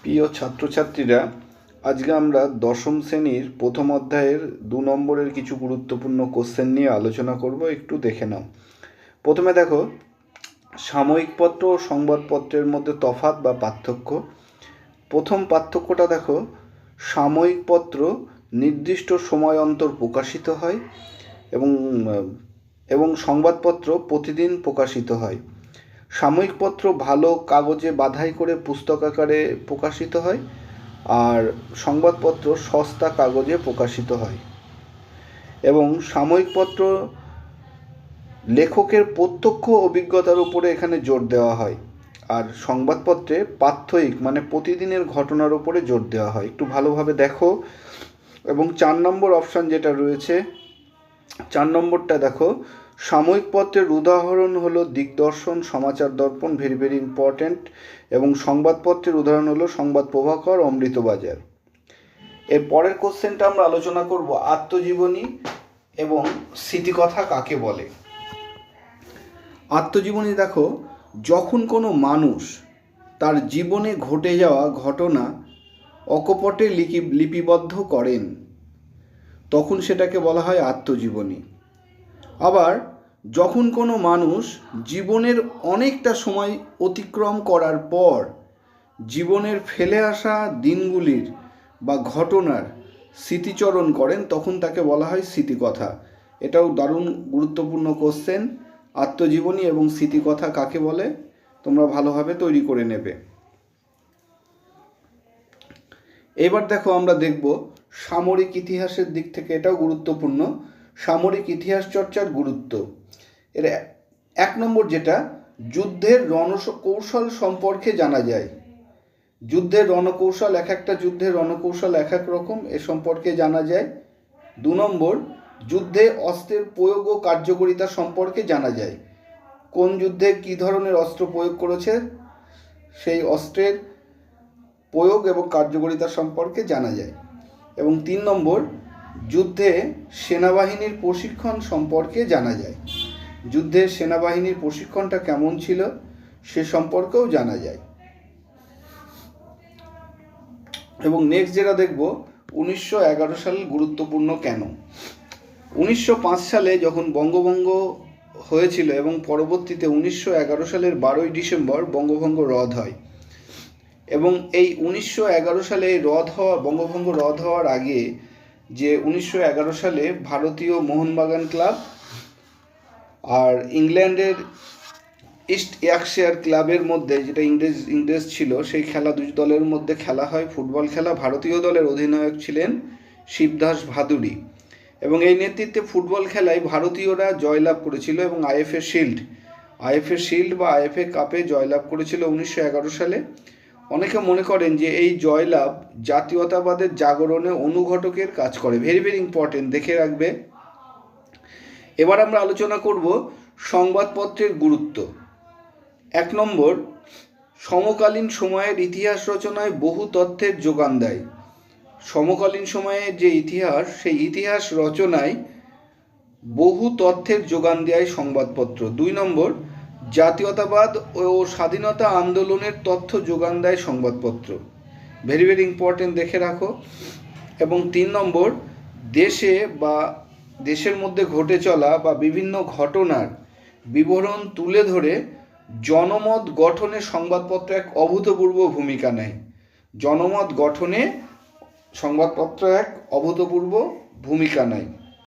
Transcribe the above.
প্রিয় ছাত্রছাত্রীরা, আজকে আমরা দশম শ্রেণীর প্রথম অধ্যায়ের 2 নম্বরের কিছু গুরুত্বপূর্ণ কোশ্চেন নিয়ে আলোচনা করব। একটু দেখে নাও। প্রথমে দেখো, সাময়িক পত্র ও সংবাদপত্রের মধ্যে তফাৎ বা পার্থক্য। প্রথম পার্থক্যটা দেখো, সাময়িক পত্র নির্দিষ্ট সময় অন্তর প্রকাশিত হয় এবং সংবাদপত্র প্রতিদিন প্রকাশিত হয়। সাময়িক পত্র ভালো কাগজে বাঁধাই করে পুস্তক আকারে প্রকাশিত হয়, আর সংবাদপত্র সস্তা কাগজে প্রকাশিত হয়। এবং সাময়িক পত্র লেখকের প্রত্যক্ষ অভিজ্ঞতার উপরে এখানে জোর দেওয়া হয়, আর সংবাদপত্রে প্রাত্যহিক মানে প্রতিদিনের ঘটনার উপরে জোর দেওয়া হয়। একটু ভালোভাবে দেখো। এবং 4 নম্বর অপশান যেটা রয়েছে, 4 নম্বরটা দেখো, সাময়িক পত্রের উদাহরণ হলো দিগদর্শন, সমাচার দর্পণ, ভেরি ভেরি ইম্পর্ট্যান্ট। এবং সংবাদপত্রের উদাহরণ হলো সংবাদ প্রভাকর, অমৃতবাজার। এর পরের কোশ্চেনটা আমরা আলোচনা করব আত্মজীবনী এবং স্মৃতিকথা কাকে বলে। আত্মজীবনী দেখো, যখন কোনো মানুষ তার জীবনে ঘটে যাওয়া ঘটনা অকপটে লিপিবদ্ধ করেন, তখন সেটাকে বলা হয় আত্মজীবনী। আবার যখন কোনো মানুষ জীবনের অনেকটা সময় অতিক্রম করার পর জীবনের ফেলে আসা দিনগুলির বা ঘটনার স্মৃতিচরণ করেন, তখন তাকে বলা হয় স্মৃতিকথা। এটাও দারুণ গুরুত্বপূর্ণ কোশ্চেন। আত্মজীবনী এবং স্মৃতিকথা কাকে বলে তোমরা ভালোভাবে তৈরি করে নেবে। এবার দেখো, আমরা দেখব সামরিক ইতিহাসের দিক থেকে, এটাও গুরুত্বপূর্ণ, সামরিক ইতিহাস চর্চার গুরুত্ব। এর 1 নম্বর যেটা, যুদ্ধের রণকৌশল সম্পর্কে জানা যায়। যুদ্ধের রণকৌশল, এক একটা যুদ্ধের রণকৌশল এক এক রকম, এ সম্পর্কে জানা যায়। 2 নম্বর, যুদ্ধে অস্ত্রের প্রয়োগ ও কার্যকারিতা সম্পর্কে জানা যায়। কোন যুদ্ধে কী ধরনের অস্ত্র প্রয়োগ করেছে সেই অস্ত্রের প্রয়োগ এবং কার্যকারিতা সম্পর্কে জানা যায়। এবং 3 নম্বর, যুদ্ধে সেনাবাহিনীর প্রশিক্ষণ সম্পর্কে জানা যায়। যুদ্ধে সেনাবাহিনীর প্রশিক্ষণটা কেমন ছিল সে সম্পর্কেও জানা যায়। এবং নেক্সট যেটা দেখব, 1911 সাল গুরুত্বপূর্ণ কেন। 1905 সালে যখন বঙ্গভঙ্গ হয়েছিল এবং পরবর্তীতে 1911 সালের 12ই ডিসেম্বর বঙ্গভঙ্গ রদ হয়। এবং এই 1911 সালে বঙ্গভঙ্গ রদ হওয়ার আগে যে 1911 সালে ভারতীয় মোহনবাগান ক্লাব আর ইংল্যান্ডের ইস্ট ইয়র্কশায়ার ক্লাবের মধ্যে, যেটা ইংরেজ ছিল, সেই খেলা 2 দলের মধ্যে খেলা হয়, ফুটবল খেলা। ভারতীয় দলের অধিনায়ক ছিলেন শিবদাস ভাদুড়ী, এবং এই নেতৃত্বে ফুটবল খেলায় ভারতীয়রা জয়লাভ করেছিল এবং আইএফএ শিল্ড বা আইএফএ কাপে জয়লাভ করেছিল 1911 সালে। অনেকে মনে করেন যে এই জয়লাভ জাতীয়তাবাদের জাগরণে অনুঘটকের কাজ করে। ভেরি ভেরি ইম্পর্টেন্ট, দেখে রাখবে। এবার আমরা আলোচনা করব সংবাদপত্রের গুরুত্ব। 1 নম্বর, সমকালীন সময়ের ইতিহাস রচনায় বহু তথ্যের যোগান দেয়। সমকালীন সময়ের যে ইতিহাস, সেই ইতিহাস রচনায় বহু তথ্যের যোগান দেয় সংবাদপত্র। 2 নম্বর, জাতীয়তাবাদ ও স্বাধীনতা আন্দোলনের তথ্য যোগান দেয় সংবাদপত্র। ভেরি ভেরি ইম্পর্টেন্ট, দেখে রাখো। এবং 3 নম্বর, দেশের মধ্যে ঘটে চলা বা বিভিন্ন ঘটনার বিবরণ তুলে ধরে জনমত গঠনে সংবাদপত্র এক অভূতপূর্ব ভূমিকা নেয়। জনমত গঠনে সংবাদপত্র এক অভূতপূর্ব ভূমিকা নেয়।